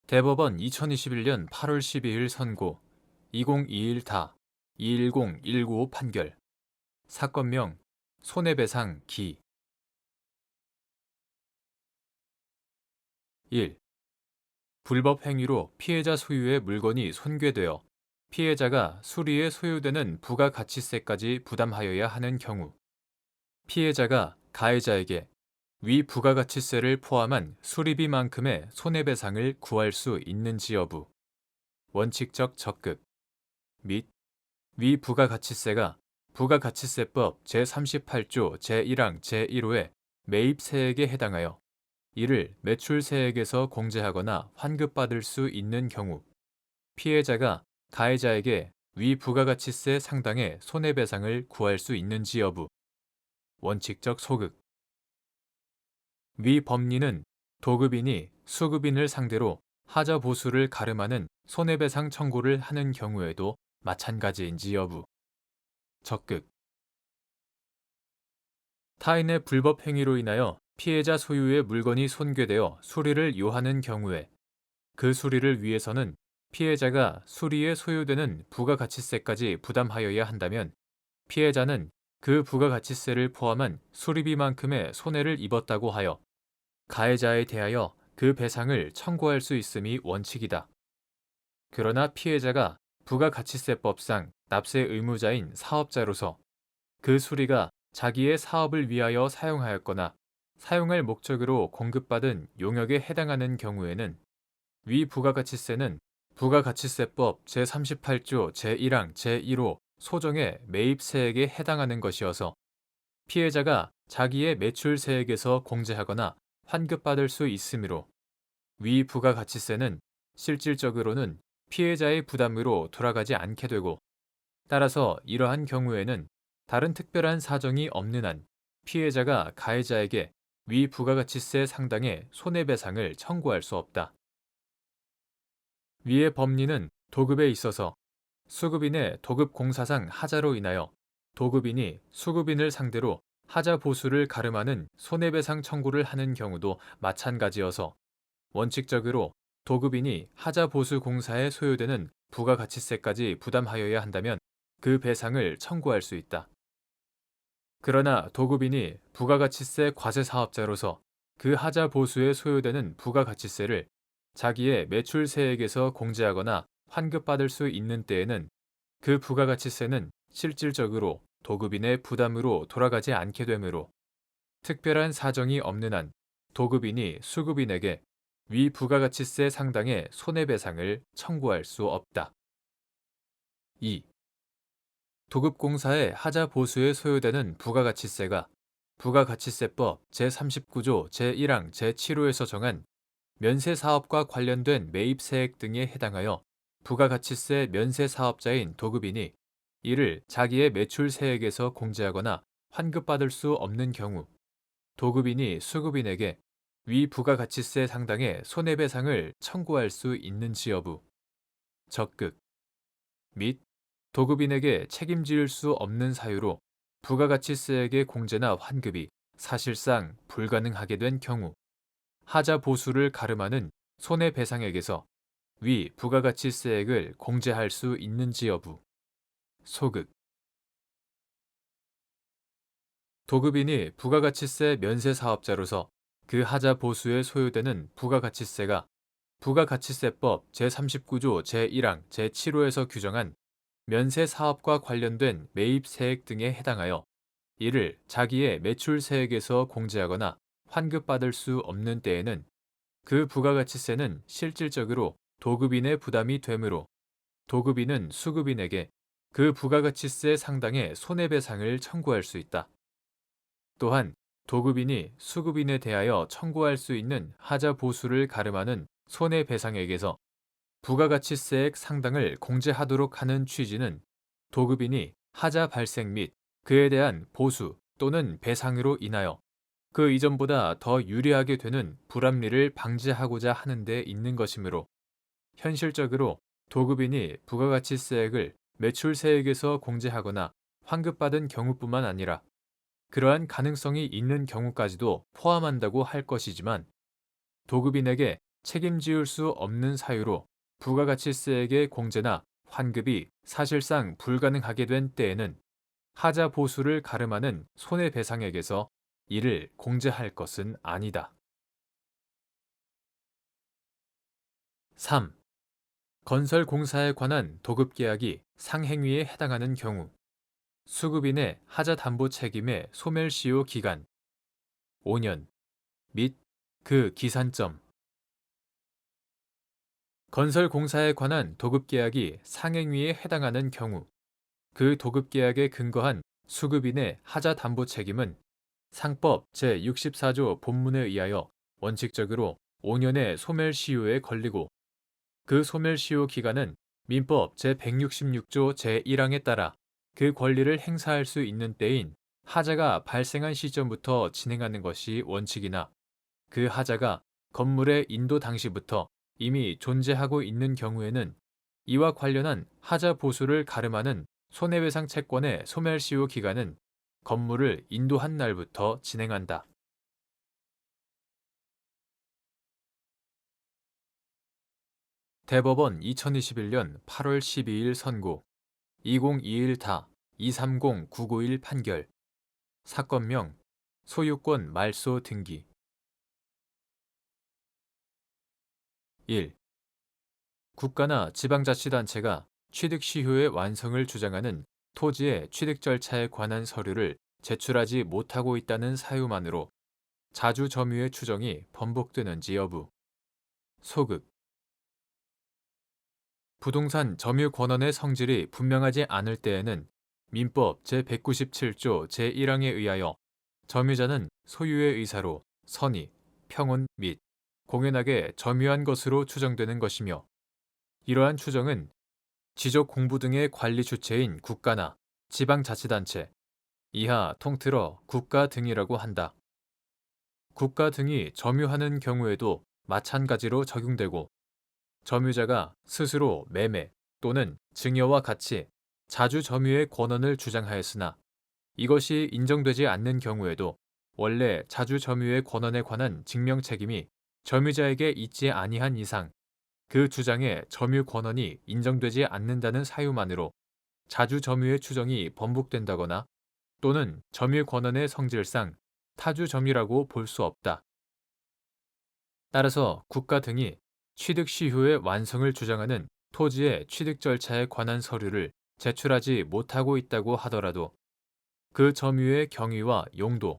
대법원 2021년 8월 12일 선고 2021다 210195 판결 사건명 손해배상 기 1. 불법 행위로 피해자 소유의 물건이 손괴되어 피해자가 수리에 소요되는 부가가치세까지 부담하여야 하는 경우 피해자가 가해자에게 위 부가가치세를 포함한 수리비만큼의 손해배상을 구할 수 있는지 여부 원칙적 적극 및 위 부가가치세가 부가가치세법 제38조 제1항 제1호의 매입세액에 해당하여 이를 매출세액에서 공제하거나 환급받을 수 있는 경우 피해자가 가해자에게 위 부가가치세 상당의 손해배상을 구할 수 있는지 여부 원칙적 소극 위 법리는 도급인이 수급인을 상대로 하자 보수를 가름하는 손해배상 청구를 하는 경우에도 마찬가지인지 여부 적극 타인의 불법 행위로 인하여 피해자 소유의 물건이 손괴되어 수리를 요하는 경우에 그 수리를 위해서는 피해자가 수리에 소요되는 부가가치세까지 부담하여야 한다면 피해자는 그 부가가치세를 포함한 수리비만큼의 손해를 입었다고 하여 가해자에 대하여 그 배상을 청구할 수 있음이 원칙이다. 그러나 피해자가 부가가치세법상 납세 의무자인 사업자로서 그 수리가 자기의 사업을 위하여 사용하였거나 사용할 목적으로 공급받은 용역에 해당하는 경우에는 위 부가가치세는 부가가치세법 제38조 제1항 제1호 소정의 매입세액에 해당하는 것이어서 피해자가 자기의 매출세액에서 공제하거나 환급받을 수 있으므로 위 부가가치세는 실질적으로는 피해자의 부담으로 돌아가지 않게 되고 따라서 이러한 경우에는 다른 특별한 사정이 없는 한 피해자가 가해자에게 위 부가가치세 상당의 손해배상을 청구할 수 없다. 위의 법리는 도급에 있어서 수급인의 도급공사상 하자로 인하여 도급인이 수급인을 상대로 하자 보수를 가름하는 손해배상 청구를 하는 경우도 마찬가지여서 원칙적으로 도급인이 하자 보수 공사에 소요되는 부가가치세까지 부담하여야 한다면 그 배상을 청구할 수 있다. 그러나 도급인이 부가가치세 과세사업자로서 그 하자 보수에 소요되는 부가가치세를 자기의 매출세액에서 공제하거나 환급받을 수 있는 때에는 그 부가가치세는 실질적으로 도급인의 부담으로 돌아가지 않게 되므로 특별한 사정이 없는 한 도급인이 수급인에게 위 부가가치세 상당의 손해배상을 청구할 수 없다. 2. 도급공사의 하자 보수에 소요되는 부가가치세가 부가가치세법 제39조 제1항 제7호에서 정한 면세사업과 관련된 매입세액 등에 해당하여 부가가치세 면세사업자인 도급인이 이를 자기의 매출세액에서 공제하거나 환급받을 수 없는 경우 도급인이 수급인에게 위 부가가치세 상당의 손해배상을 청구할 수 있는지 여부 적극 및 도급인에게 책임질 수 없는 사유로 부가가치세액의 공제나 환급이 사실상 불가능하게 된 경우 하자 보수를 가름하는 손해배상액에서 위 부가가치세액을 공제할 수 있는지 여부 소극 도급인이 부가가치세 면세사업자로서 그 하자 보수에 소요되는 부가가치세가 부가가치세법 제39조 제1항 제7호에서 규정한 면세사업과 관련된 매입세액 등에 해당하여 이를 자기의 매출세액에서 공제하거나 환급받을 수 없는 때에는 그 부가가치세는 실질적으로 도급인의 부담이 되므로 도급인은 수급인에게 그 부가가치세 상당의 손해배상을 청구할 수 있다. 또한 도급인이 수급인에 대하여 청구할 수 있는 하자 보수를 가름하는 손해배상액에서 부가가치세액 상당을 공제하도록 하는 취지는 도급인이 하자 발생 및 그에 대한 보수 또는 배상으로 인하여 그 이전보다 더 유리하게 되는 불합리를 방지하고자 하는 데 있는 것이므로 현실적으로 도급인이 부가가치세액을 매출세액에서 공제하거나 환급받은 경우뿐만 아니라 그러한 가능성이 있는 경우까지도 포함한다고 할 것이지만 도급인에게 책임지을 수 없는 사유로 부가가치세액의 공제나 환급이 사실상 불가능하게 된 때에는 하자 보수를 가름하는 손해배상액에서 이를 공제할 것은 아니다. 3. 건설공사에 관한 도급계약이 상행위에 해당하는 경우 수급인의 하자 담보 책임의 소멸시효 기간 5년 및 그 기산점. 건설공사에 관한 도급계약이 상행위에 해당하는 경우 그 도급계약에 근거한 수급인의 하자 담보 책임은 상법 제64조 본문에 의하여 원칙적으로 5년의 소멸시효에 걸리고 그 소멸시효 기간은 민법 제166조 제1항에 따라 그 권리를 행사할 수 있는 때인 하자가 발생한 시점부터 진행하는 것이 원칙이나 그 하자가 건물의 인도 당시부터 이미 존재하고 있는 경우에는 이와 관련한 하자 보수를 가름하는 손해배상 채권의 소멸시효 기간은 건물을 인도한 날부터 진행한다. 대법원 2021년 8월 12일 선고 2021-230-991 판결 사건명 소유권 말소 등기 1. 국가나 지방자치단체가 취득 시효의 완성을 주장하는 토지의 취득 절차에 관한 서류를 제출하지 못하고 있다는 사유만으로 자주 점유의 추정이 번복되는지 여부. 소급. 부동산 점유 권한의 성질이 분명하지 않을 때에는 민법 제197조 제1항에 의하여 점유자는 소유의 의사로 선의, 평온 및 공연하게 점유한 것으로 추정되는 것이며 이러한 추정은 지적 공부 등의 관리 주체인 국가나 지방자치단체, 이하 통틀어 국가 등이라고 한다. 국가 등이 점유하는 경우에도 마찬가지로 적용되고 점유자가 스스로 매매 또는 증여와 같이 자주 점유의 권한을 주장하였으나 이것이 인정되지 않는 경우에도 원래 자주 점유의 권한에 관한 증명 책임이 점유자에게 있지 아니한 이상 그 주장의 점유 권한이 인정되지 않는다는 사유만으로 자주 점유의 추정이 번복된다거나 또는 점유 권한의 성질상 타주 점유라고 볼 수 없다. 따라서 국가 등이 취득 시효의 완성을 주장하는 토지의 취득 절차에 관한 서류를 제출하지 못하고 있다고 하더라도 그 점유의 경위와 용도,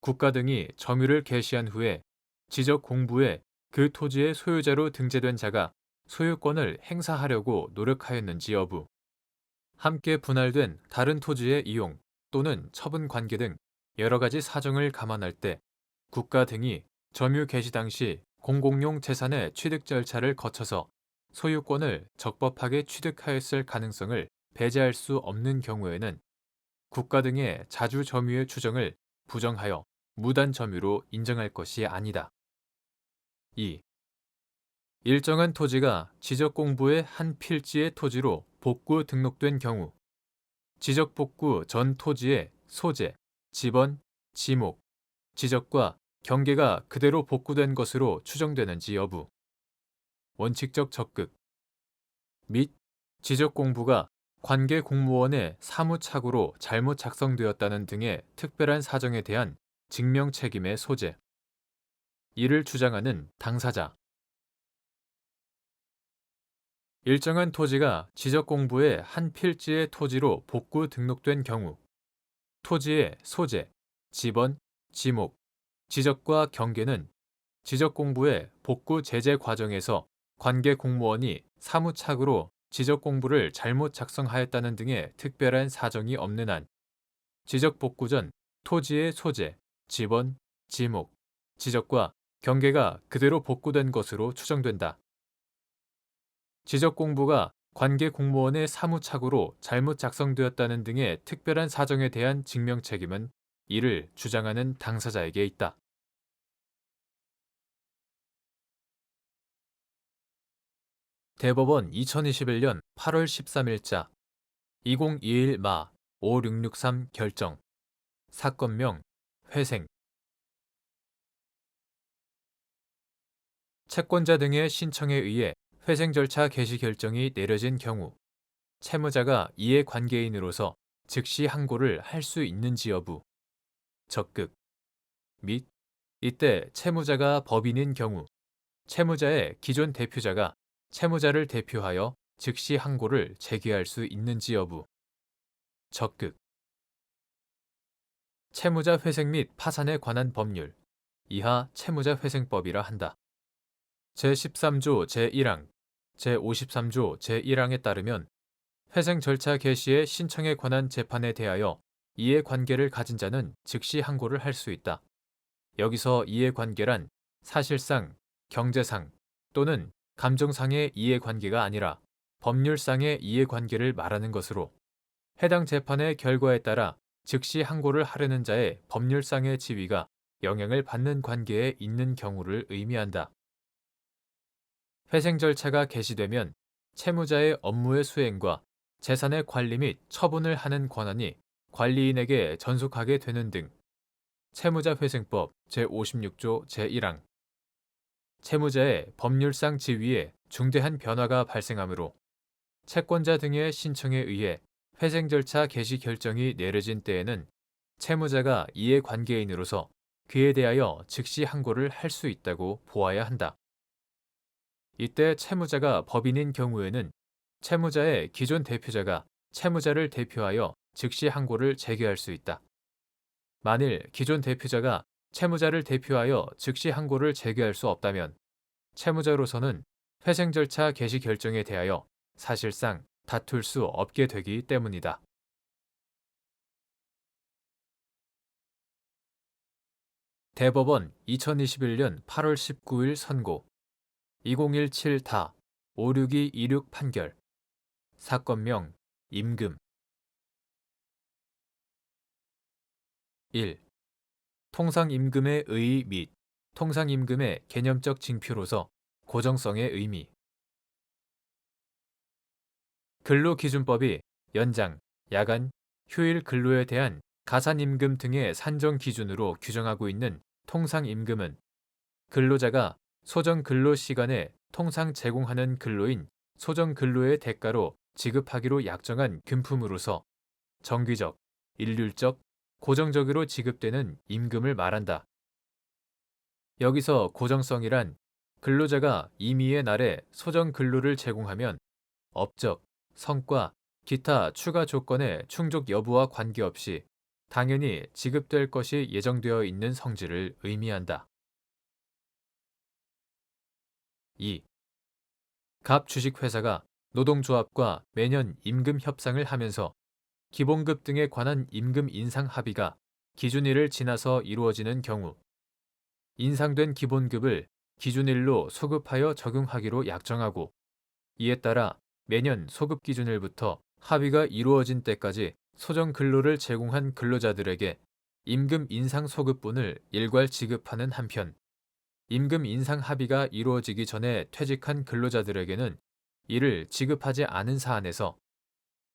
국가 등이 점유를 개시한 후에 지적 공부에 그 토지의 소유자로 등재된 자가 소유권을 행사하려고 노력하였는지 여부, 함께 분할된 다른 토지의 이용 또는 처분 관계 등 여러 가지 사정을 감안할 때 국가 등이 점유 개시 당시 공공용 재산의 취득 절차를 거쳐서 소유권을 적법하게 취득하였을 가능성을 배제할 수 없는 경우에는 국가 등의 자주 점유의 추정을 부정하여 무단 점유로 인정할 것이 아니다. 2. 일정한 토지가 지적공부의 한 필지의 토지로 복구 등록된 경우 지적복구 전 토지의 소재, 지번, 지목, 지적과 경계가 그대로 복구된 것으로 추정되는지 여부, 원칙적 적극 및 지적공부가 관계 공무원의 사무착오로 잘못 작성되었다는 등의 특별한 사정에 대한 증명 책임의 소재, 이를 주장하는 당사자. 일정한 토지가 지적공부의 한 필지의 토지로 복구 등록된 경우 토지의 소재, 지번, 지목, 지적과 경계는 지적공부의 복구 제재 과정에서 관계 공무원이 사무착오로 지적공부를 잘못 작성하였다는 등의 특별한 사정이 없는 한 지적복구 전 토지의 소재, 지번, 지목, 지적과 경계가 그대로 복구된 것으로 추정된다. 지적공부가 관계 공무원의 사무착오로 잘못 작성되었다는 등의 특별한 사정에 대한 증명 책임은 이를 주장하는 당사자에게 있다. 대법원 2021년 8월 13일자 2021-5663 결정 사건명 회생 채권자 등의 신청에 의해 회생 절차 개시 결정이 내려진 경우 채무자가 이해관계인으로서 즉시 항고를 할 수 있는지 여부, 적극 및 이때 채무자가 법인인 경우 채무자의 기존 대표자가 채무자를 대표하여 즉시 항고를 제기할 수 있는지 여부, 적극 채무자 회생 및 파산에 관한 법률, 이하 채무자 회생법이라 한다. 제13조 제1항, 제53조 제1항에 따르면 회생 절차 개시의 신청에 관한 재판에 대하여 이해관계를 가진 자는 즉시 항고를 할 수 있다. 여기서 이해관계란 사실상, 경제상 또는 감정상의 이해관계가 아니라 법률상의 이해관계를 말하는 것으로 해당 재판의 결과에 따라 즉시 항고를 하려는 자의 법률상의 지위가 영향을 받는 관계에 있는 경우를 의미한다. 회생 절차가 개시되면 채무자의 업무의 수행과 재산의 관리 및 처분을 하는 권한이 관리인에게 전속하게 되는 등 채무자 회생법 제56조 제1항 채무자의 법률상 지위에 중대한 변화가 발생하므로 채권자 등의 신청에 의해 회생 절차 개시 결정이 내려진 때에는 채무자가 이해관계인으로서 그에 대하여 즉시 항고를 할 수 있다고 보아야 한다. 이때 채무자가 법인인 경우에는 채무자의 기존 대표자가 채무자를 대표하여 즉시 항고를 제기할 수 있다. 만일 기존 대표자가 채무자를 대표하여 즉시 항고를 제기할 수 없다면 채무자로서는 회생 절차 개시 결정에 대하여 사실상 다툴 수 없게 되기 때문이다. 대법원 2021년 8월 19일 선고 2017다 56226 판결 사건명 임금 1. 통상임금의 의의 및 통상임금의 개념적 징표로서 고정성의 의미 근로기준법이 연장, 야간, 휴일 근로에 대한 가산임금 등의 산정 기준으로 규정하고 있는 통상임금은 근로자가 소정 근로 시간에 통상 제공하는 근로인 소정 근로의 대가로 지급하기로 약정한 금품으로서 정기적, 일률적, 고정적으로 지급되는 임금을 말한다. 여기서 고정성이란 근로자가 임의의 날에 소정 근로를 제공하면 업적, 성과, 기타 추가 조건의 충족 여부와 관계없이 당연히 지급될 것이 예정되어 있는 성질을 의미한다. 2. 갑 주식회사가 노동조합과 매년 임금 협상을 하면서 기본급 등에 관한 임금 인상 합의가 기준일을 지나서 이루어지는 경우 인상된 기본급을 기준일로 소급하여 적용하기로 약정하고 이에 따라 매년 소급 기준일부터 합의가 이루어진 때까지 소정 근로를 제공한 근로자들에게 임금 인상 소급분을 일괄 지급하는 한편 임금 인상 합의가 이루어지기 전에 퇴직한 근로자들에게는 이를 지급하지 않은 사안에서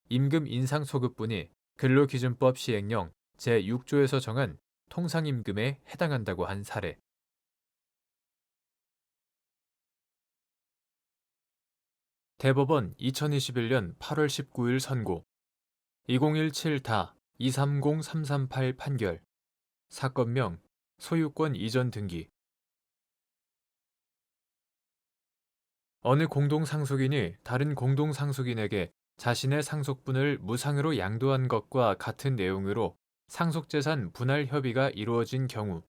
임금 인상 소급분이 근로기준법 시행령 제6조에서 정한 통상임금에 해당한다고 한 사례. 대법원 2021년 8월 19일 선고 2017다 230338 판결 사건명 소유권 이전 등기 어느 공동상속인이 다른 공동상속인에게 자신의 상속분을 무상으로 양도한 것과 같은 내용으로 상속재산 분할 협의가 이루어진 경우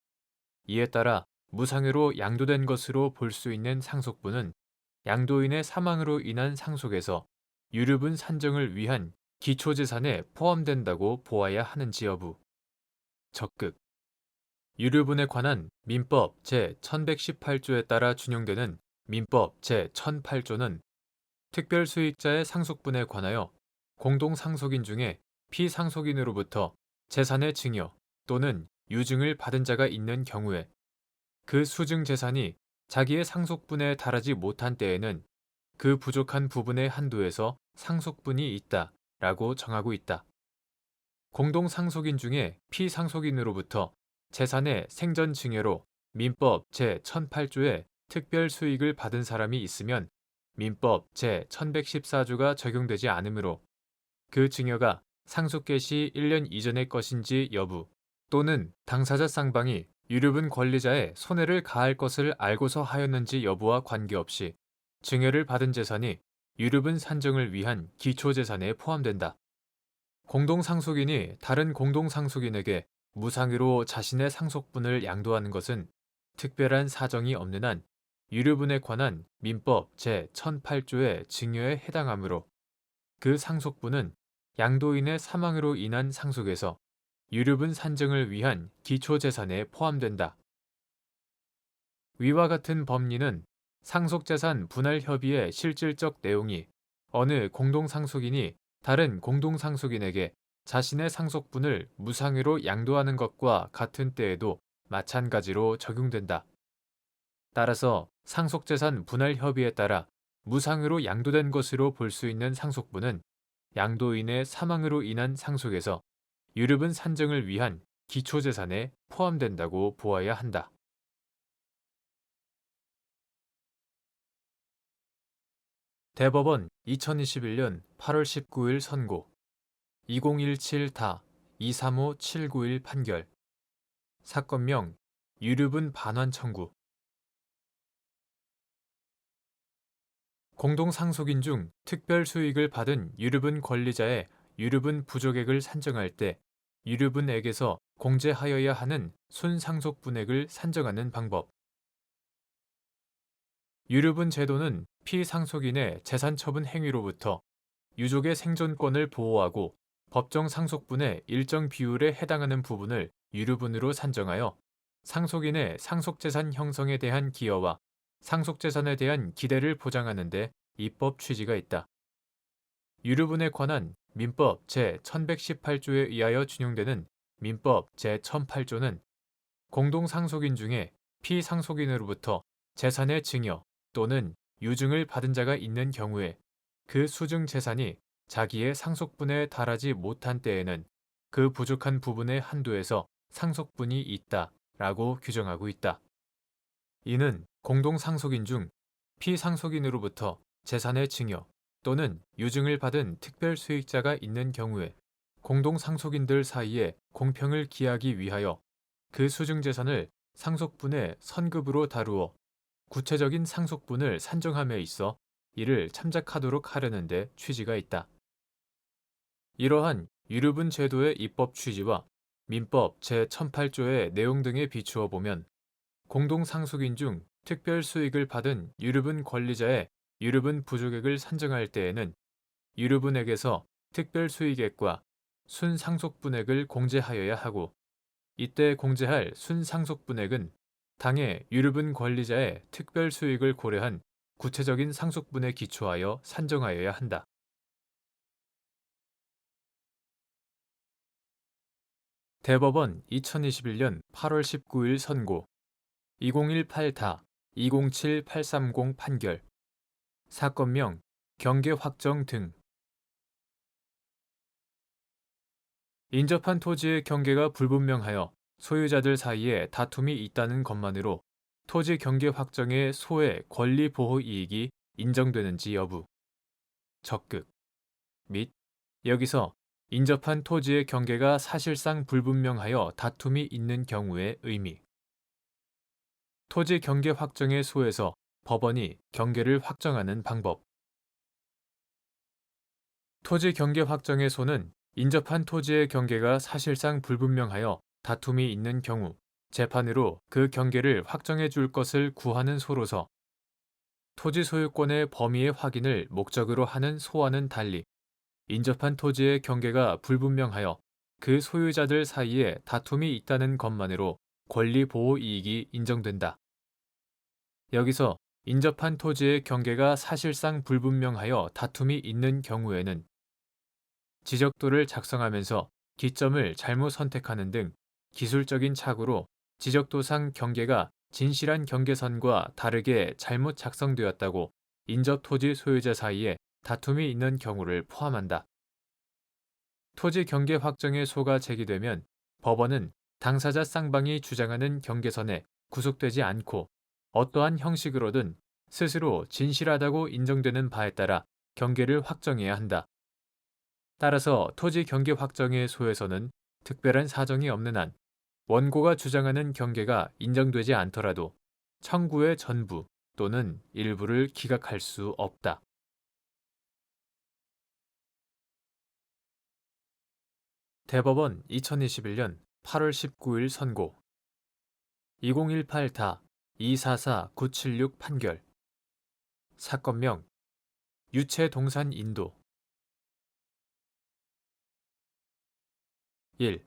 이에 따라 무상으로 양도된 것으로 볼 수 있는 상속분은 양도인의 사망으로 인한 상속에서 유류분 산정을 위한 기초재산에 포함된다고 보아야 하는지 여부. 적극. 유류분에 관한 민법 제1118조에 따라 준용되는 민법 제1008조는 특별수익자의 상속분에 관하여 공동상속인 중에 피상속인으로부터 재산의 증여 또는 유증을 받은 자가 있는 경우에 그 수증 재산이 자기의 상속분에 달하지 못한 때에는 그 부족한 부분의 한도에서 상속분이 있다 라고 정하고 있다. 공동상속인 중에 피상속인으로부터 재산의 생전 증여로 민법 제1008조의 특별 수익을 받은 사람이 있으면 민법 제1114조가 적용되지 않으므로 그 증여가 상속개 시 1년 이전의 것인지 여부 또는 당사자 쌍방이 유류분 권리자의 손해를 가할 것을 알고서 하였는지 여부와 관계없이 증여를 받은 재산이 유류분 산정을 위한 기초재산에 포함된다. 공동상속인이 다른 공동상속인에게 무상으로 자신의 상속분을 양도하는 것은 특별한 사정이 없는 한 유류분에 관한 민법 제1008조의 증여에 해당하므로 그 상속분은 양도인의 사망으로 인한 상속에서 유류분 산정을 위한 기초재산에 포함된다. 위와 같은 법리는 상속재산 분할 협의의 실질적 내용이 어느 공동상속인이 다른 공동상속인에게 자신의 상속분을 무상으로 양도하는 것과 같은 때에도 마찬가지로 적용된다. 따라서 상속재산 분할 협의에 따라 무상으로 양도된 것으로 볼 수 있는 상속분은 양도인의 사망으로 인한 상속에서 유류분 산정을 위한 기초재산에 포함된다고 보아야 한다. 대법원 2021년 8월 19일 선고 2017다 235791 판결 사건명 유류분 반환 청구 공동상속인 중 특별 수익을 받은 유류분 권리자의 유류분 부족액을 산정할 때 유류분액에서 공제하여야 하는 순상속분액을 산정하는 방법. 유류분 제도는 피상속인의 재산처분 행위로부터 유족의 생존권을 보호하고 법정 상속분의 일정 비율에 해당하는 부분을 유류분으로 산정하여 상속인의 상속재산 형성에 대한 기여와 상속재산에 대한 기대를 보장하는 데 입법 취지가 있다. 유류분에 관한 민법 제1118조에 의하여 준용되는 민법 제1008조는 공동상속인 중에 피상속인으로부터 재산의 증여 또는 유증을 받은 자가 있는 경우에 그 수증 재산이 자기의 상속분에 달하지 못한 때에는 그 부족한 부분의 한도에서 상속분이 있다라고 규정하고 있다. 이는 공동상속인 중 피상속인으로부터 재산의 증여 또는 유증을 받은 특별 수익자가 있는 경우에 공동상속인들 사이에 공평을 기하기 위하여 그 수증재산을 상속분의 선급으로 다루어 구체적인 상속분을 산정함에 있어 이를 참작하도록 하려는 데 취지가 있다. 이러한 유류분 제도의 입법 취지와 민법 제1008조의 내용 등에 비추어 보면 공동상속인 중 특별 수익을 받은 유류분 권리자의 유류분 부족액을 산정할 때에는 유류분액에서 특별 수익액과 순상속분액을 공제하여야 하고 이때 공제할 순상속분액은 당해 유류분 권리자의 특별 수익을 고려한 구체적인 상속분에 기초하여 산정하여야 한다. 대법원 2021년 8월 19일 선고 2018다 207830 판결 사건명 경계 확정 등 인접한 토지의 경계가 불분명하여 소유자들 사이에 다툼이 있다는 것만으로 토지 경계 확정의 소의 권리 보호 이익이 인정되는지 여부 적극 및 여기서 인접한 토지의 경계가 사실상 불분명하여 다툼이 있는 경우의 의미 토지 경계 확정의 소에서 법원이 경계를 확정하는 방법 토지 경계 확정의 소는 인접한 토지의 경계가 사실상 불분명하여 다툼이 있는 경우 재판으로 그 경계를 확정해 줄 것을 구하는 소로서 토지 소유권의 범위의 확인을 목적으로 하는 소와는 달리 인접한 토지의 경계가 불분명하여 그 소유자들 사이에 다툼이 있다는 것만으로 권리 보호 이익이 인정된다. 여기서 인접한 토지의 경계가 사실상 불분명하여 다툼이 있는 경우에는 지적도를 작성하면서 기점을 잘못 선택하는 등 기술적인 착오로 지적도상 경계가 진실한 경계선과 다르게 잘못 작성되었다고 인접 토지 소유자 사이에 다툼이 있는 경우를 포함한다. 토지 경계 확정의 소가 제기되면 법원은 당사자 쌍방이 주장하는 경계선에 구속되지 않고 어떠한 형식으로든 스스로 진실하다고 인정되는 바에 따라 경계를 확정해야 한다. 따라서 토지 경계 확정의 소에서는 특별한 사정이 없는 한 원고가 주장하는 경계가 인정되지 않더라도 청구의 전부 또는 일부를 기각할 수 없다. 대법원 2021년 8월 19일 선고 2018-244976 판결 사건명 유채동산 인도 1.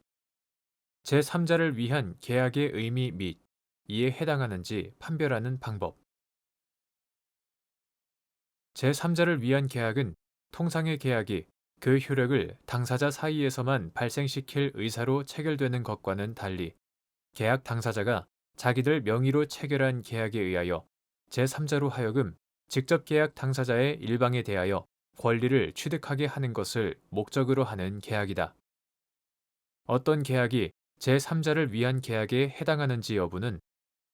제3자를 위한 계약의 의미 및 이에 해당하는지 판별하는 방법 제3자를 위한 계약은 통상의 계약이 그 효력을 당사자 사이에서만 발생시킬 의사로 체결되는 것과는 달리 계약 당사자가 자기들 명의로 체결한 계약에 의하여 제3자로 하여금 직접 계약 당사자의 일방에 대하여 권리를 취득하게 하는 것을 목적으로 하는 계약이다. 어떤 계약이 제3자를 위한 계약에 해당하는지 여부는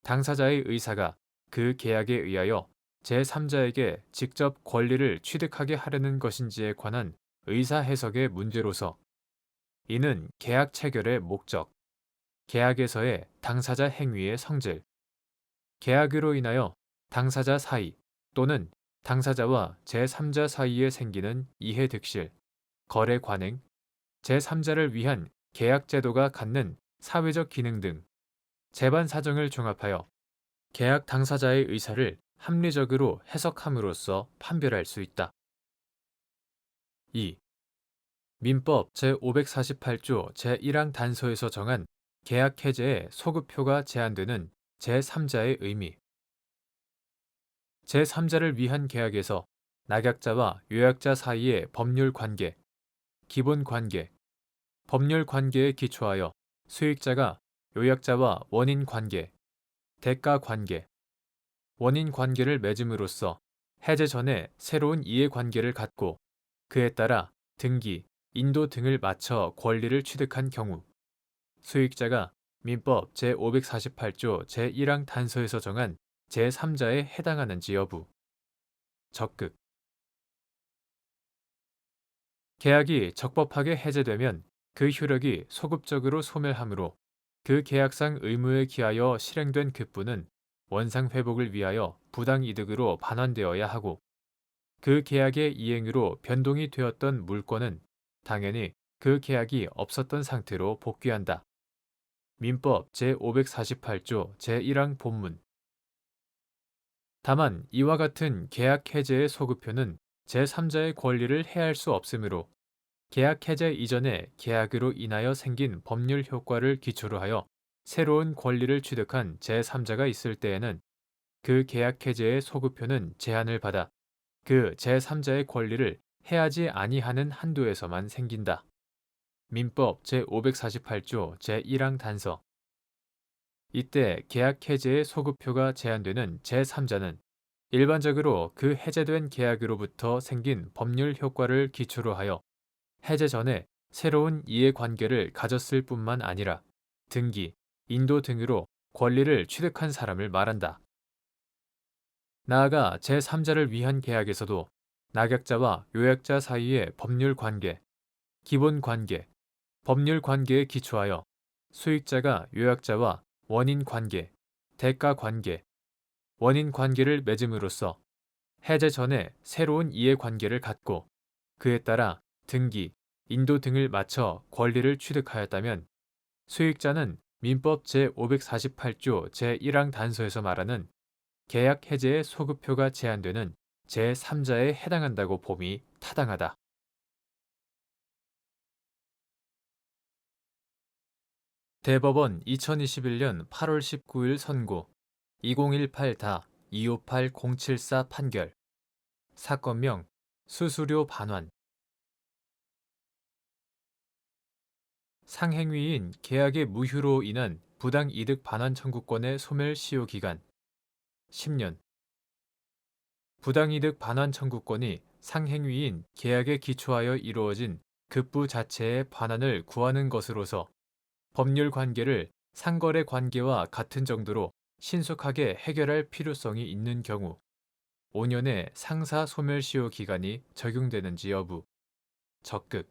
당사자의 의사가 그 계약에 의하여 제3자에게 직접 권리를 취득하게 하려는 것인지에 관한 의사 해석의 문제로서 이는 계약 체결의 목적, 계약에서의 당사자 행위의 성질, 계약으로 인하여 당사자 사이 또는 당사자와 제3자 사이에 생기는 이해득실, 거래 관행, 제3자를 위한 계약 제도가 갖는 사회적 기능 등 재반 사정을 종합하여 계약 당사자의 의사를 합리적으로 해석함으로써 판별할 수 있다. 2. 민법 제548조 제1항 단서에서 정한 계약 해제에 소급표가 제한되는 제3자의 의미 제3자를 위한 계약에서 낙약자와 요약자 사이의 법률 관계, 기본 관계, 법률 관계에 기초하여 수익자가 요약자와 원인 관계, 대가 관계, 원인 관계를 맺음으로써 해제 전에 새로운 이해 관계를 갖고 그에 따라 등기, 인도 등을 맞춰 권리를 취득한 경우 수익자가 민법 제548조 제1항 단서에서 정한 제3자에 해당하는지 여부 적극 계약이 적법하게 해제되면 그 효력이 소급적으로 소멸하므로 그 계약상 의무에 기하여 실행된 급부는 원상 회복을 위하여 부당 이득으로 반환되어야 하고 그 계약의 이행으로 변동이 되었던 물권은 당연히 그 계약이 없었던 상태로 복귀한다. 민법 제548조 제1항 본문 다만 이와 같은 계약 해제의 소급표는 제3자의 권리를 해할 수 없으므로 계약 해제 이전에 계약으로 인하여 생긴 법률 효과를 기초로 하여 새로운 권리를 취득한 제3자가 있을 때에는 그 계약 해제의 소급표는 제한을 받아 그 제3자의 권리를 해하지 아니하는 한도에서만 생긴다. 민법 제548조 제1항 단서 이때 계약 해제의 소급표가 제한되는 제3자는 일반적으로 그 해제된 계약으로부터 생긴 법률 효과를 기초로 하여 해제 전에 새로운 이해관계를 가졌을 뿐만 아니라 등기, 인도 등으로 권리를 취득한 사람을 말한다. 나아가 제3자를 위한 계약에서도 낙약자와 요약자 사이의 법률 관계, 기본 관계, 법률 관계에 기초하여 수익자가 요약자와 원인 관계, 대가 관계, 원인 관계를 맺음으로써 해제 전에 새로운 이해 관계를 갖고 그에 따라 등기, 인도 등을 맞춰 권리를 취득하였다면 수익자는 민법 제548조 제1항 단서에서 말하는 계약 해제의 소급표가 제한되는 제3자에 해당한다고 봄이 타당하다. 대법원 2021년 8월 19일 선고 2018-258074 판결 사건명 수수료 반환 상행위인 계약의 무효로 인한 부당이득 반환 청구권의 소멸 시효 기간 10년 부당이득 반환 청구권이 상행위인 계약에 기초하여 이루어진 급부 자체의 반환을 구하는 것으로서 법률 관계를 상거래 관계와 같은 정도로 신속하게 해결할 필요성이 있는 경우, 5년의 상사 소멸시효 기간이 적용되는지 여부, 적극.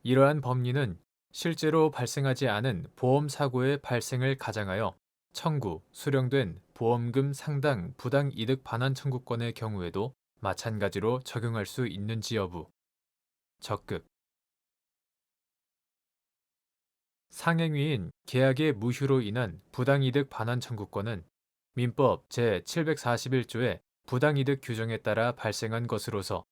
이러한 법리는 실제로 발생하지 않은 보험 사고의 발생을 가정하여 청구, 수령된 보험금 상당 부당 이득 반환 청구권의 경우에도 마찬가지로 적용할 수 있는지 여부, 적극. 상행위인 계약의 무효로 인한 부당이득 반환 청구권은 민법 제741조의 부당이득 규정에 따라 발생한 것으로서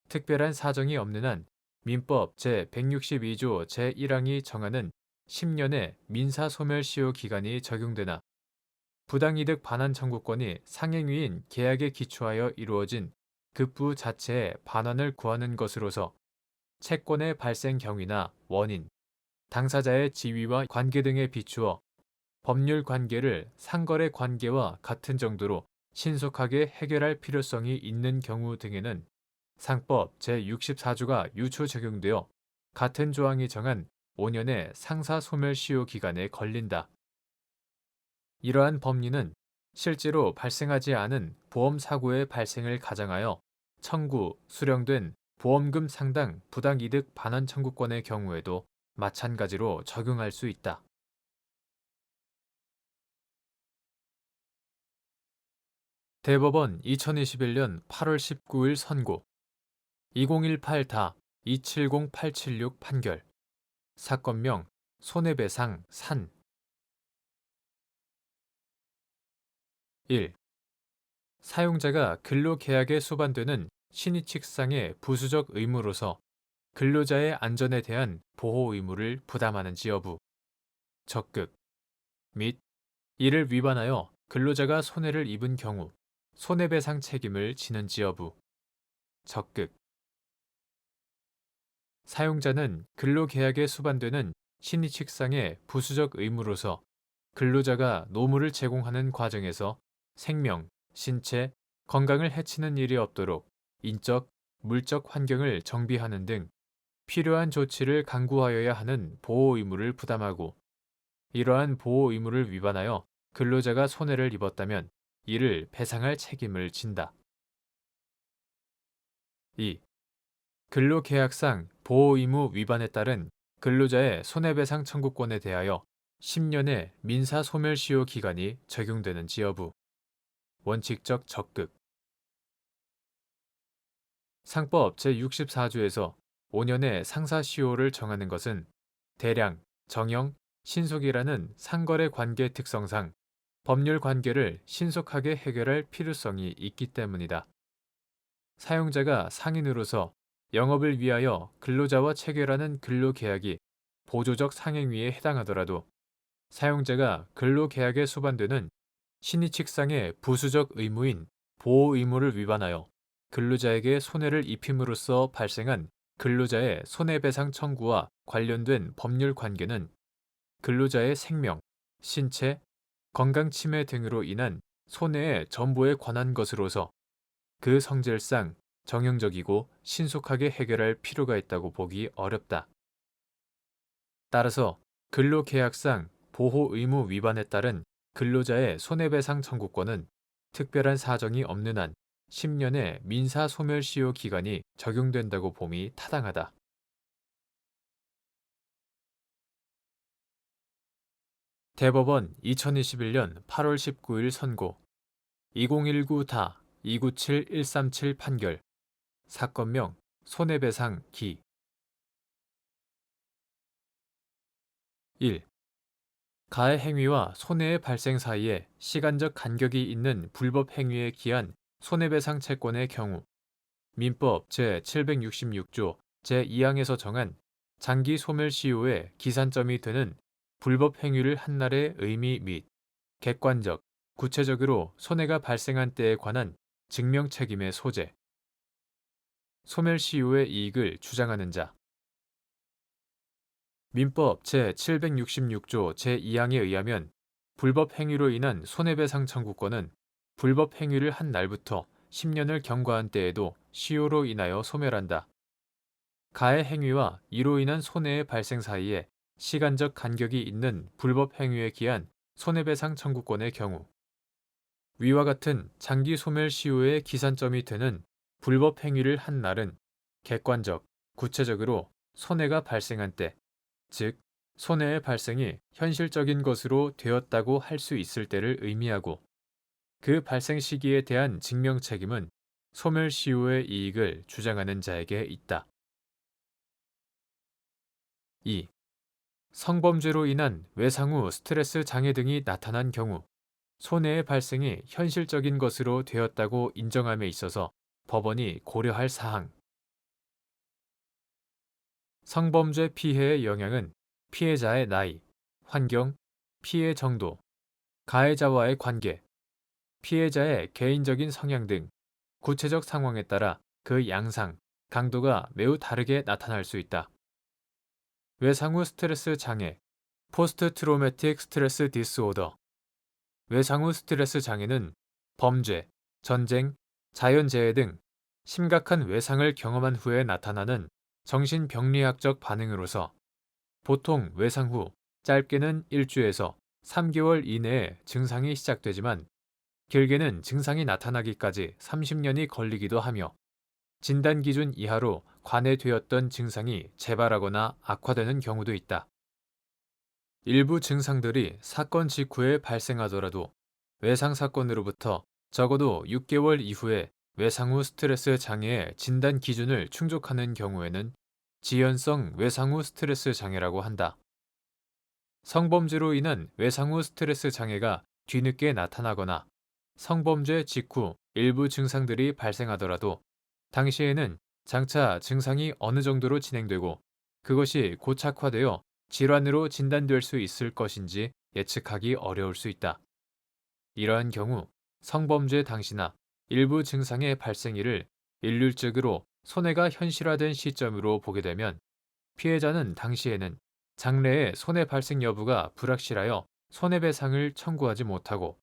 특별한 사정이 없는 한 민법 제162조 제1항이 정하는 10년의 민사소멸시효 기간이 적용되나 부당이득 반환 청구권이 상행위인 계약에 기초하여 이루어진 급부 자체의 반환을 구하는 것으로서 채권의 발생 경위나 원인, 당사자의 지위와 관계 등에 비추어 법률 관계를 상거래 관계와 같은 정도로 신속하게 해결할 필요성이 있는 경우 등에는 상법 제64조가 유추 적용되어 같은 조항이 정한 5년의 상사소멸시효 기간에 걸린다. 이러한 법리는 실제로 발생하지 않은 보험 사고의 발생을 가정하여 청구, 수령된 보험금 상당 부당이득 반환 청구권의 경우에도 마찬가지로 적용할 수 있다. 대법원 2021년 8월 19일 선고 2018다 270876 판결 사건명 손해배상 산 1. 사용자가 근로계약에 수반되는 신의칙상의 부수적 의무로서 근로자의 안전에 대한 보호 의무를 부담하는지 여부, 적극, 및 이를 위반하여 근로자가 손해를 입은 경우 손해배상 책임을 지는지 여부, 적극. 사용자는 근로계약에 수반되는 신의칙상의 부수적 의무로서 근로자가 노무를 제공하는 과정에서 생명, 신체, 건강을 해치는 일이 없도록 인적, 물적 환경을 정비하는 등 필요한 조치를 강구하여야 하는 보호 의무를 부담하고 이러한 보호 의무를 위반하여 근로자가 손해를 입었다면 이를 배상할 책임을 진다. 2. 근로계약상 보호의무 위반에 따른 근로자의 손해배상 청구권에 대하여 10년의 민사소멸시효 기간이 적용되는지 여부, 원칙적 적극. 상법 제64조에서 5년의 상사시효를 정하는 것은 대량, 정형, 신속이라는 상거래 관계 특성상 법률 관계를 신속하게 해결할 필요성이 있기 때문이다. 사용자가 상인으로서 영업을 위하여 근로자와 체결하는 근로계약이 보조적 상행위에 해당하더라도 사용자가 근로계약에 수반되는 신의칙상의 부수적 의무인 보호 의무를 위반하여 근로자에게 손해를 입힘으로써 발생한 근로자의 손해배상 청구와 관련된 법률 관계는 근로자의 생명, 신체, 건강 침해 등으로 인한 손해의 전부에 관한 것으로서 그 성질상 정형적이고 신속하게 해결할 필요가 있다고 보기 어렵다. 따라서 근로계약상 보호 의무 위반에 따른 근로자의 손해배상 청구권은 특별한 사정이 없는 한 10년의 민사소멸시효 기간이 적용된다고 봄이 타당하다. 대법원 2021년 8월 19일 선고 2019다 297137 판결 사건명 손해배상 기 1. 가해 행위와 손해의 발생 사이에 시간적 간격이 있는 불법 행위에 기한 손해배상 채권의 경우 민법 제766조 제2항에서 정한 장기 소멸시효의 기산점이 되는 불법 행위를 한 날의 의미 및 객관적, 구체적으로 손해가 발생한 때에 관한 증명 책임의 소재 소멸시효의 이익을 주장하는 자 민법 제766조 제2항에 의하면 불법 행위로 인한 손해배상 청구권은 불법 행위를 한 날부터 10년을 경과한 때에도 시효로 인하여 소멸한다. 가해 행위와 이로 인한 손해의 발생 사이에 시간적 간격이 있는 불법 행위에 기한 손해배상 청구권의 경우 위와 같은 장기 소멸 시효의 기산점이 되는 불법 행위를 한 날은 객관적, 구체적으로 손해가 발생한 때, 즉 손해의 발생이 현실적인 것으로 되었다고 할 수 있을 때를 의미하고 그 발생 시기에 대한 증명 책임은 소멸 시효의 이익을 주장하는 자에게 있다. 2. 성범죄로 인한 외상 후 스트레스 장애 등이 나타난 경우 손해의 발생이 현실적인 것으로 되었다고 인정함에 있어서 법원이 고려할 사항. 성범죄 피해의 영향은 피해자의 나이, 환경, 피해 정도, 가해자와의 관계, 피해자의 개인적인 성향 등 구체적 상황에 따라 그 양상, 강도가 매우 다르게 나타날 수 있다. 외상 후 스트레스 장애, 포스트 트로매틱 스트레스 디스오더. 외상 후 스트레스 장애는 범죄, 전쟁, 자연재해 등 심각한 외상을 경험한 후에 나타나는 정신병리학적 반응으로서 보통 외상 후 짧게는 1주에서 3개월 이내에 증상이 시작되지만 길게는 증상이 나타나기까지 30년이 걸리기도 하며 진단 기준 이하로 관해되었던 증상이 재발하거나 악화되는 경우도 있다. 일부 증상들이 사건 직후에 발생하더라도 외상 사건으로부터 적어도 6개월 이후에 외상 후 스트레스 장애의 진단 기준을 충족하는 경우에는 지연성 외상 후 스트레스 장애라고 한다. 성범죄로 인한 외상 후 스트레스 장애가 뒤늦게 나타나거나 성범죄 직후 일부 증상들이 발생하더라도 당시에는 장차 증상이 어느 정도로 진행되고 그것이 고착화되어 질환으로 진단될 수 있을 것인지 예측하기 어려울 수 있다. 이러한 경우 성범죄 당시나 일부 증상의 발생일을 일률적으로 손해가 현실화된 시점으로 보게 되면 피해자는 당시에는 장래의 손해 발생 여부가 불확실하여 손해배상을 청구하지 못하고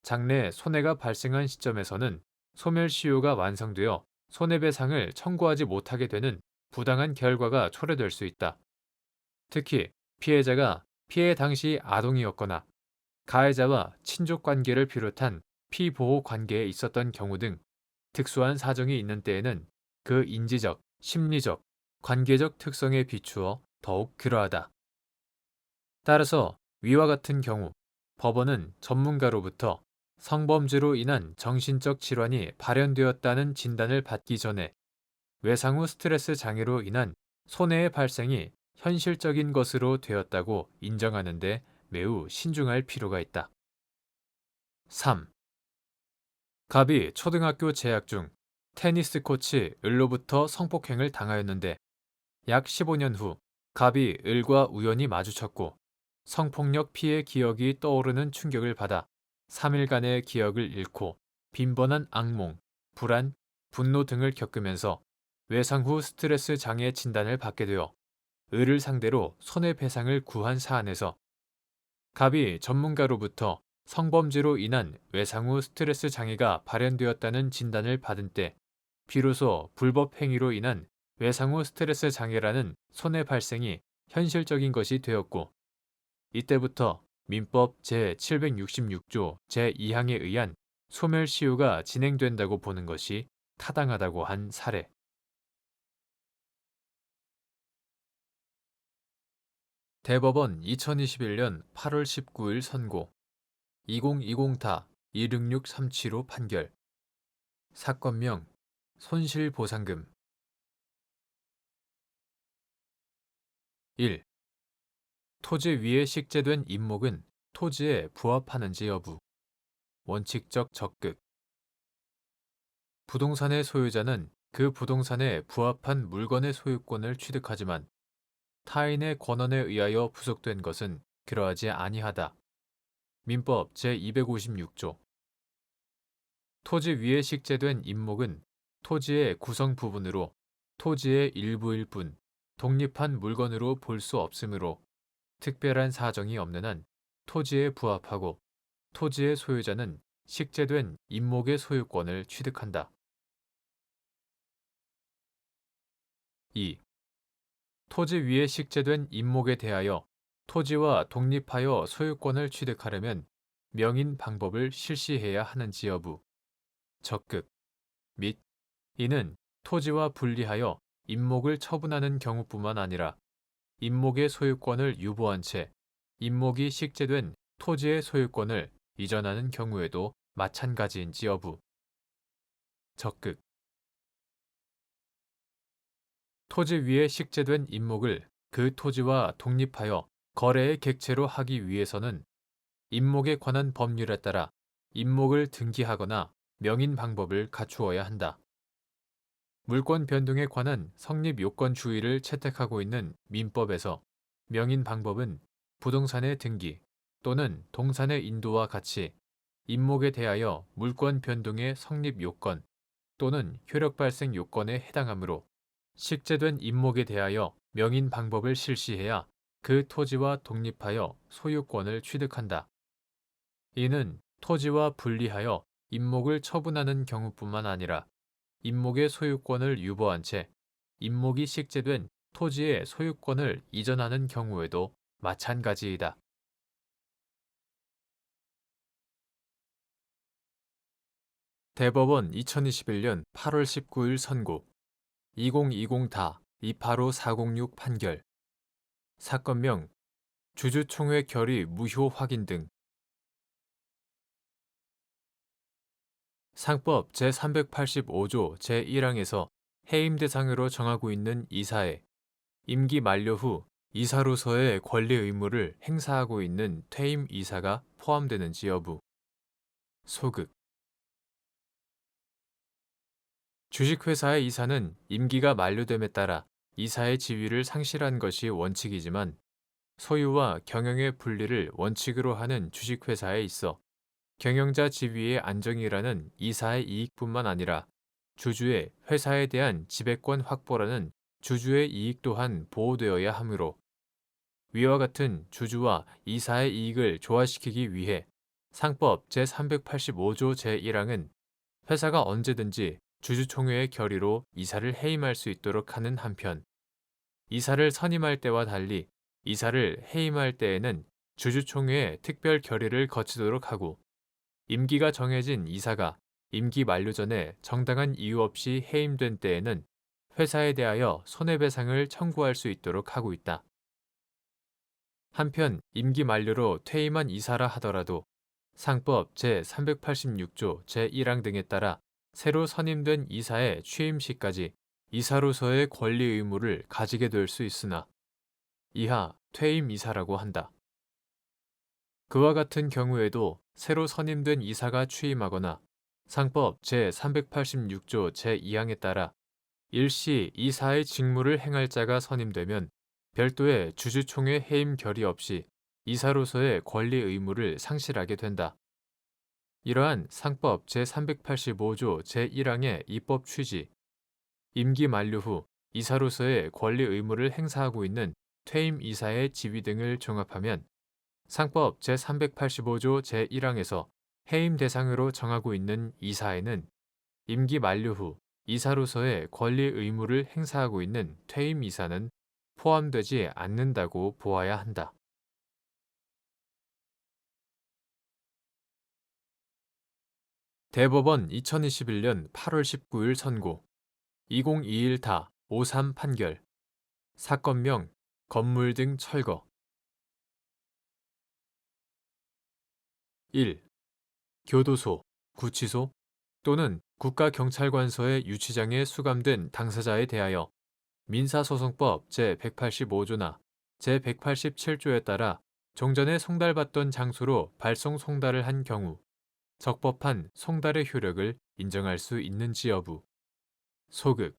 장래 손해가 발생한 시점에서는 소멸시효가 완성되어 손해배상을 청구하지 못하게 되는 부당한 결과가 초래될 수 있다. 특히 피해자가 피해 당시 아동이었거나 가해자와 친족 관계를 비롯한 피보호 관계에 있었던 경우 등 특수한 사정이 있는 때에는 그 인지적, 심리적, 관계적 특성에 비추어 더욱 그러하다. 따라서 위와 같은 경우 법원은 전문가로부터 성범죄로 인한 정신적 질환이 발현되었다는 진단을 받기 전에 외상 후 스트레스 장애로 인한 손해의 발생이 현실적인 것으로 되었다고 인정하는 데 매우 신중할 필요가 있다. 3. 갑이 초등학교 재학 중 테니스 코치 을로부터 성폭행을 당하였는데 약 15년 후 갑이 을과 우연히 마주쳤고 성폭력 피해 기억이 떠오르는 충격을 받아 3일간의 기억을 잃고 빈번한 악몽, 불안, 분노 등을 겪으면서 외상 후 스트레스 장애 진단을 받게 되어 을을 상대로 손해배상을 구한 사안에서 갑이 전문가로부터 성범죄로 인한 외상 후 스트레스 장애가 발현되었다는 진단을 받은 때 비로소 불법 행위로 인한 외상 후 스트레스 장애라는 손해 발생이 현실적인 것이 되었고 이때부터 민법 제766조 제2항에 의한 소멸시효가 진행된다고 보는 것이 타당하다고 한 사례. 대법원 2021년 8월 19일 선고 2020-266375 판결 사건명 손실보상금 1. 토지 위에 식재된 임목은 토지에 부합하는지 여부 원칙적 적극 부동산의 소유자는 그 부동산에 부합한 물건의 소유권을 취득하지만 타인의 권한에 의하여 부속된 것은 그러하지 아니하다. 민법 제256조 토지 위에 식재된 임목은 토지의 구성 부분으로 토지의 일부일 뿐 독립한 물건으로 볼 수 없으므로 특별한 사정이 없는 한 토지에 부합하고 토지의 소유자는 식재된 임목의 소유권을 취득한다. 2. 토지 위에 식재된 임목에 대하여 토지와 독립하여 소유권을 취득하려면 명인 방법을 실시해야 하는지 여부. 적극 및 이는 토지와 분리하여 임목을 처분하는 경우뿐만 아니라 임목의 소유권을 유보한 채 임목이 식재된 토지의 소유권을 이전하는 경우에도 마찬가지인지 여부. 적극 토지 위에 식재된 임목을 그 토지와 독립하여 거래의 객체로 하기 위해서는 임목에 관한 법률에 따라 임목을 등기하거나 명인 방법을 갖추어야 한다. 물권 변동에 관한 성립 요건 주의를 채택하고 있는 민법에서 명인 방법은 부동산의 등기 또는 동산의 인도와 같이 임목에 대하여 물권 변동의 성립 요건 또는 효력 발생 요건에 해당하므로 식재된 임목에 대하여 명인 방법을 실시해야 그 토지와 독립하여 소유권을 취득한다. 이는 토지와 분리하여 임목을 처분하는 경우뿐만 아니라 임목의 소유권을 유보한 채 임목이 식재된 토지의 소유권을 이전하는 경우에도 마찬가지이다. 대법원 2021년 8월 19일 선고 2020-285406 판결 사건명 주주총회 결의 무효 확인 등 상법 제385조 제1항에서 해임 대상으로 정하고 있는 이사회, 임기 만료 후 이사로서의 권리 의무를 행사하고 있는 퇴임 이사가 포함되는지 여부. 소극 주식회사의 이사는 임기가 만료됨에 따라 이사의 지위를 상실한 것이 원칙이지만 소유와 경영의 분리를 원칙으로 하는 주식회사에 있어 경영자 지위의 안정이라는 이사의 이익뿐만 아니라 주주의 회사에 대한 지배권 확보라는 주주의 이익 또한 보호되어야 하므로 위와 같은 주주와 이사의 이익을 조화시키기 위해 상법 제385조 제1항은 회사가 언제든지 주주총회의 결의로 이사를 해임할 수 있도록 하는 한편 이사를 선임할 때와 달리 이사를 해임할 때에는 주주총회의 특별 결의를 거치도록 하고 임기가 정해진 이사가 임기 만료 전에 정당한 이유 없이 해임된 때에는 회사에 대하여 손해배상을 청구할 수 있도록 하고 있다. 한편 임기 만료로 퇴임한 이사라 하더라도 상법 제386조 제1항 등에 따라 새로 선임된 이사의 취임 시까지 이사로서의 권리 의무를 가지게 될 수 있으나 이하 퇴임 이사라고 한다. 그와 같은 경우에도 새로 선임된 이사가 취임하거나 상법 제386조 제2항에 따라 일시 이사의 직무를 행할 자가 선임되면 별도의 주주총회 해임 결의 없이 이사로서의 권리 의무를 상실하게 된다. 이러한 상법 제385조 제1항의 입법 취지, 임기 만료 후 이사로서의 권리 의무를 행사하고 있는 퇴임 이사의 지위 등을 종합하면 상법 제385조 제1항에서 해임 대상으로 정하고 있는 이사에는 임기 만료 후 이사로서의 권리 의무를 행사하고 있는 퇴임 이사는 포함되지 않는다고 보아야 한다. 대법원 2021년 8월 19일 선고 2021-53 판결 사건명 건물 등 철거 1. 교도소, 구치소 또는 국가경찰관서의 유치장에 수감된 당사자에 대하여 민사소송법 제185조나 제187조에 따라 종전에 송달받던 장소로 발송 송달을 한 경우 적법한 송달의 효력을 인정할 수 있는지 여부. 소극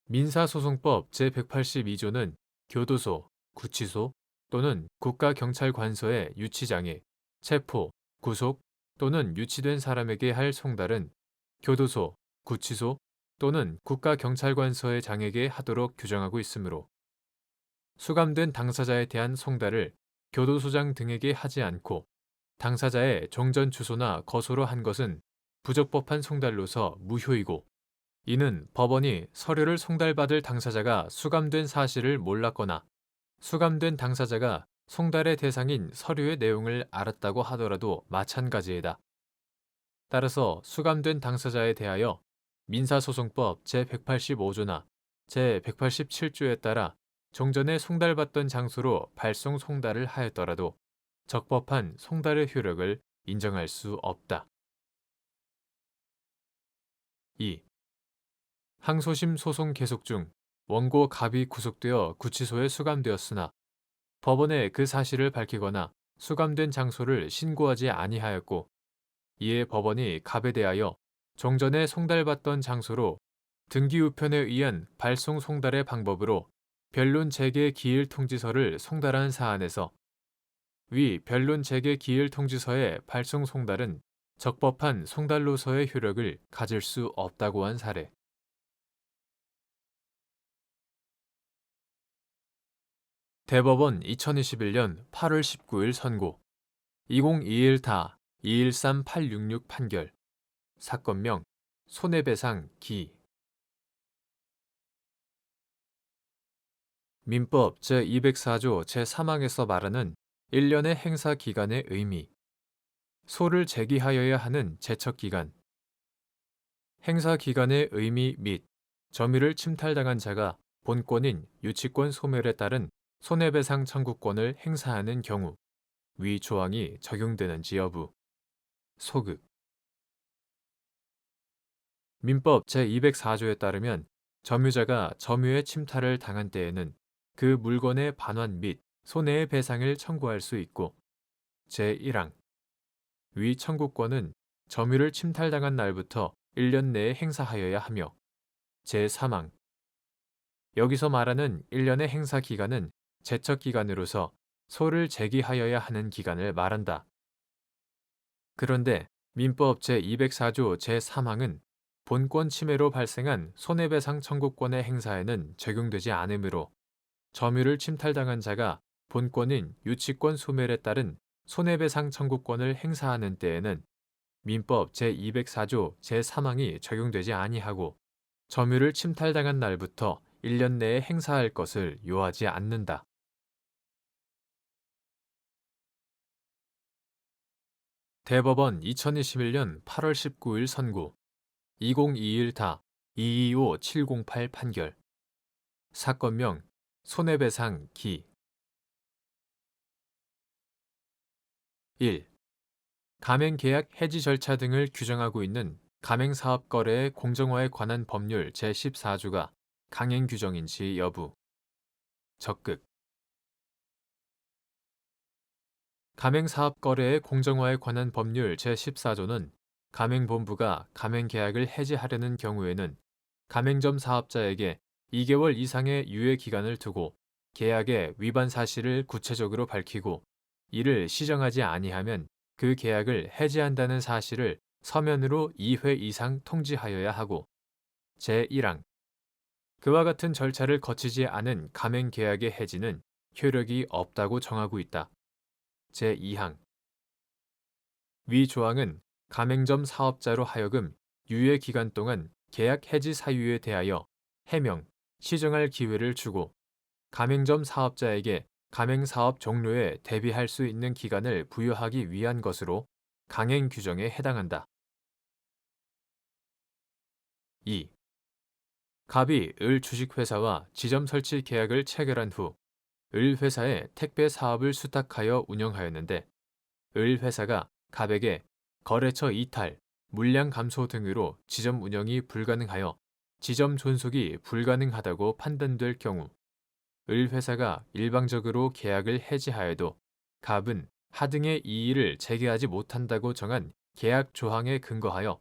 민사소송법 제182조는 교도소, 구치소 또는 국가경찰관서의 유치장에 체포, 구속 또는 유치된 사람에게 할 송달은 교도소, 구치소 또는 국가경찰관서의 장에게 하도록 규정하고 있으므로 수감된 당사자에 대한 송달을 교도소장 등에게 하지 않고 당사자의 종전 주소나 거소로 한 것은 부적법한 송달로서 무효이고 이는 법원이 서류를 송달받을 당사자가 수감된 사실을 몰랐거나 수감된 당사자가 송달의 대상인 서류의 내용을 알았다고 하더라도 마찬가지이다. 따라서 수감된 당사자에 대하여 민사소송법 제185조나 제187조에 따라 종전에 송달받던 장소로 발송 송달을 하였더라도 적법한 송달의 효력을 인정할 수 없다. 2. 항소심 소송 계속 중 원고 갑이 구속되어 구치소에 수감되었으나 법원에 그 사실을 밝히거나 수감된 장소를 신고하지 아니하였고 이에 법원이 갑에 대하여 종전에 송달받던 장소로 등기우편에 의한 발송 송달의 방법으로 변론 재개 기일 통지서를 송달한 사안에서 위 변론 재개 기일 통지서의 발송 송달은 적법한 송달로서의 효력을 가질 수 없다고 한 사례. 대법원 2021년 8월 19일 선고 2021다 213866 판결 사건명 손해배상 기 민법 제204조 제3항에서 말하는 1년의 행사 기간의 의미 소를 제기하여야 하는 제척기간 행사 기간의 의미 및 점유를 침탈당한 자가 본권인 유치권 소멸에 따른 손해배상 청구권을 행사하는 경우 위 조항이 적용되는지 여부 소급 민법 제204조에 따르면 점유자가 점유의 침탈을 당한 때에는 그 물건의 반환 및 손해의 배상을 청구할 수 있고 제1항 위 청구권은 점유를 침탈당한 날부터 1년 내에 행사하여야 하며 제3항 여기서 말하는 1년의 행사 기간은 제척 기간으로서 소를 제기하여야 하는 기간을 말한다. 그런데 민법 제204조 제3항은 본권 침해로 발생한 손해배상 청구권의 행사에는 적용되지 않으므로 점유를 침탈당한 자가 본권인 유치권 소멸에 따른 손해배상 청구권을 행사하는 때에는 민법 제204조 제3항이 적용되지 아니하고 점유를 침탈당한 날부터 1년 내에 행사할 것을 요하지 않는다. 대법원 2021년 8월 19일 선고 2021다 225708 판결 사건명 손해배상 기 1. 가맹계약 해지 절차 등을 규정하고 있는 가맹사업 거래의 공정화에 관한 법률 제14조가 강행 규정인지 여부 적극 가맹사업 거래의 공정화에 관한 법률 제14조는 가맹본부가 가맹계약을 해지하려는 경우에는 가맹점 사업자에게 2개월 이상의 유예 기간을 두고 계약의 위반 사실을 구체적으로 밝히고 이를 시정하지 아니하면 그 계약을 해지한다는 사실을 서면으로 2회 이상 통지하여야 하고 제1항 그와 같은 절차를 거치지 않은 가맹계약의 해지는 효력이 없다고 정하고 있다. 제2항 위 조항은 가맹점 사업자로 하여금 유예 기간 동안 계약 해지 사유에 대하여 해명, 시정할 기회를 주고 가맹점 사업자에게 가맹사업 종료에 대비할 수 있는 기간을 부여하기 위한 것으로 강행 규정에 해당한다. 2. 갑이 을 주식회사와 지점 설치 계약을 체결한 후 을 회사에 택배 사업을 수탁하여 운영하였는데 을 회사가 갑에게 거래처 이탈, 물량 감소 등으로 지점 운영이 불가능하여 지점 존속이 불가능하다고 판단될 경우 을 회사가 일방적으로 계약을 해지하여도 갑은 하등의 이의를 제기하지 못한다고 정한 계약 조항에 근거하여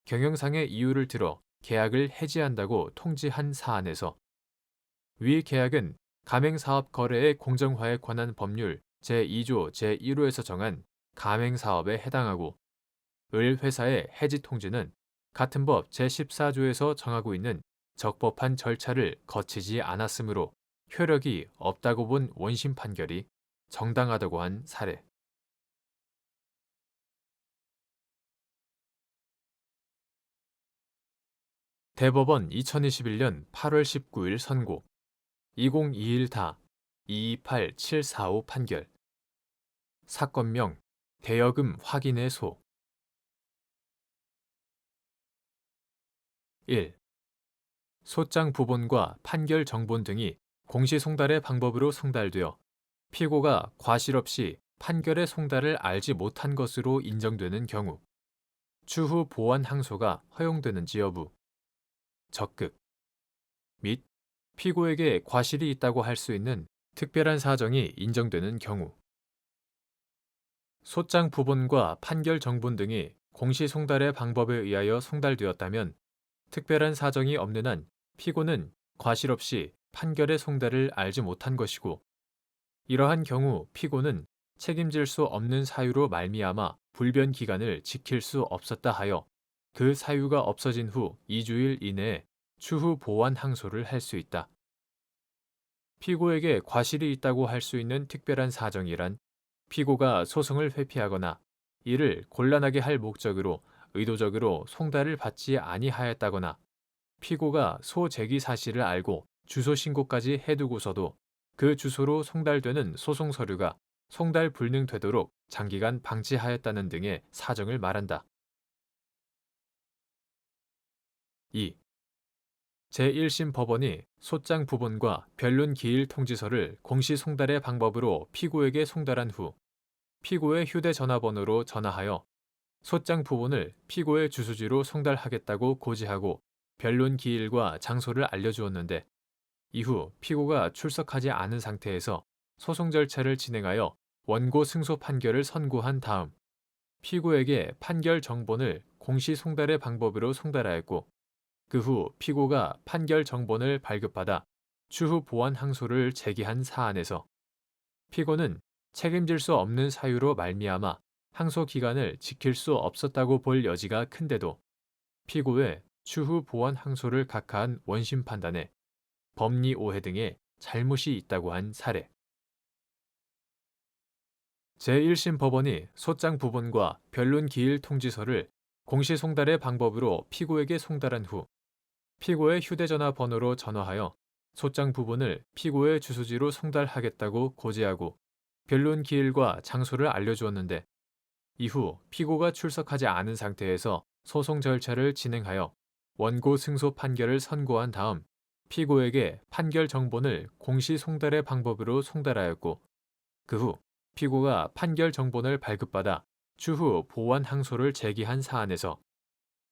경영상의 이유를 들어 계약을 해지한다고 통지한 사안에서 위 계약은 가맹사업 거래의 공정화에 관한 법률 제2조 제1호에서 정한 가맹사업에 해당하고 을 회사의 해지 통지는 같은 법 제14조에서 정하고 있는 적법한 절차를 거치지 않았으므로 효력이 없다고 본 원심 판결이 정당하다고 한 사례. 대법원 2021년 8월 19일 선고 2021다 228745 판결. 사건명 대여금 확인의 소. 1. 소장 부본과 판결 정본 등이 공시 송달의 방법으로 송달되어 피고가 과실 없이 판결의 송달을 알지 못한 것으로 인정되는 경우 추후 보완 항소가 허용되는지 여부. 적극 및 피고에게 과실이 있다고 할 수 있는 특별한 사정이 인정되는 경우. 소장 부본과 판결 정본 등이 공시 송달의 방법에 의하여 송달되었다면 특별한 사정이 없는 한 피고는 과실 없이 판결의 송달을 알지 못한 것이고, 이러한 경우 피고는 책임질 수 없는 사유로 말미암아 불변 기간을 지킬 수 없었다 하여 그 사유가 없어진 후 2주일 이내에 추후 보완 항소를 할 수 있다. 피고에게 과실이 있다고 할 수 있는 특별한 사정이란 피고가 소송을 회피하거나 이를 곤란하게 할 목적으로 의도적으로 송달을 받지 아니하였다거나 피고가 소재기 사실을 알고 주소 신고까지 해두고서도 그 주소로 송달되는 소송 서류가 송달 불능되도록 장기간 방치하였다는 등의 사정을 말한다. 2. 제1심 법원이 소장 부본과 변론 기일 통지서를 공시 송달의 방법으로 피고에게 송달한 후 피고의 휴대전화번호로 전화하여 소장 부본을 피고의 주소지로 송달하겠다고 고지하고 변론 기일과 장소를 알려주었는데 이후 피고가 출석하지 않은 상태에서 소송 절차를 진행하여 원고 승소 판결을 선고한 다음 피고에게 판결 정본을 공시 송달의 방법으로 송달하였고 그 후 피고가 판결 정본을 발급받아 추후 보완 항소를 제기한 사안에서 피고는 책임질 수 없는 사유로 말미암아 항소 기간을 지킬 수 없었다고 볼 여지가 큰데도 피고의 추후 보완 항소를 각하한 원심 판단에 법리 오해 등의 잘못이 있다고 한 사례. 제1심 법원이 소장 부본과 변론 기일 통지서를 공시 송달의 방법으로 피고에게 송달한 후 피고의 휴대전화 번호로 전화하여 소장 부본을 피고의 주소지로 송달하겠다고 고지하고 변론 기일과 장소를 알려주었는데 이후 피고가 출석하지 않은 상태에서 소송 절차를 진행하여 원고 승소 판결을 선고한 다음 피고에게 판결 정본을 공시 송달의 방법으로 송달하였고 그 후 피고가 판결 정본을 발급받아 추후 보완 항소를 제기한 사안에서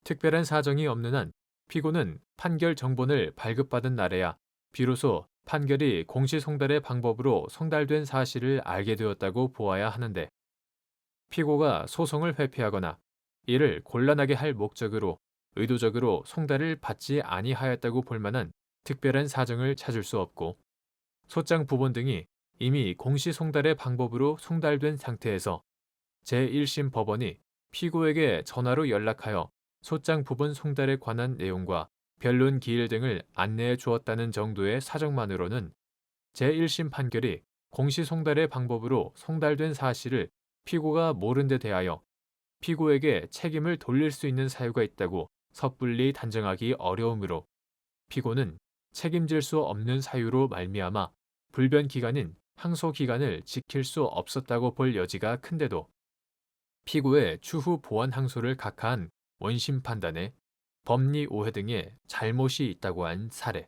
특별한 사정이 없는 한 피고는 판결 정본을 발급받은 날에야 비로소 판결이 공시 송달의 방법으로 송달된 사실을 알게 되었다고 보아야 하는데 피고가 소송을 회피하거나 이를 곤란하게 할 목적으로 의도적으로 송달을 받지 아니하였다고 볼 만한 특별한 사정을 찾을 수 없고 소장 부본 등이 이미 공시 송달의 방법으로 송달된 상태에서 제1심 법원이 피고에게 전화로 연락하여 소장 부본 송달에 관한 내용과 변론 기일 등을 안내해 주었다는 정도의 사정만으로는 제1심 판결이 공시 송달의 방법으로 송달된 사실을 피고가 모른 데 대하여 피고에게 책임을 돌릴 수 있는 사유가 있다고 섣불리 단정하기 어려우므로 피고는 책임질 수 없는 사유로 말미암아 불변 기간인 항소 기간을 지킬 수 없었다고 볼 여지가 큰데도 피고의 추후 보완 항소를 각하한 원심 판단에 법리 오해 등의 잘못이 있다고 한 사례.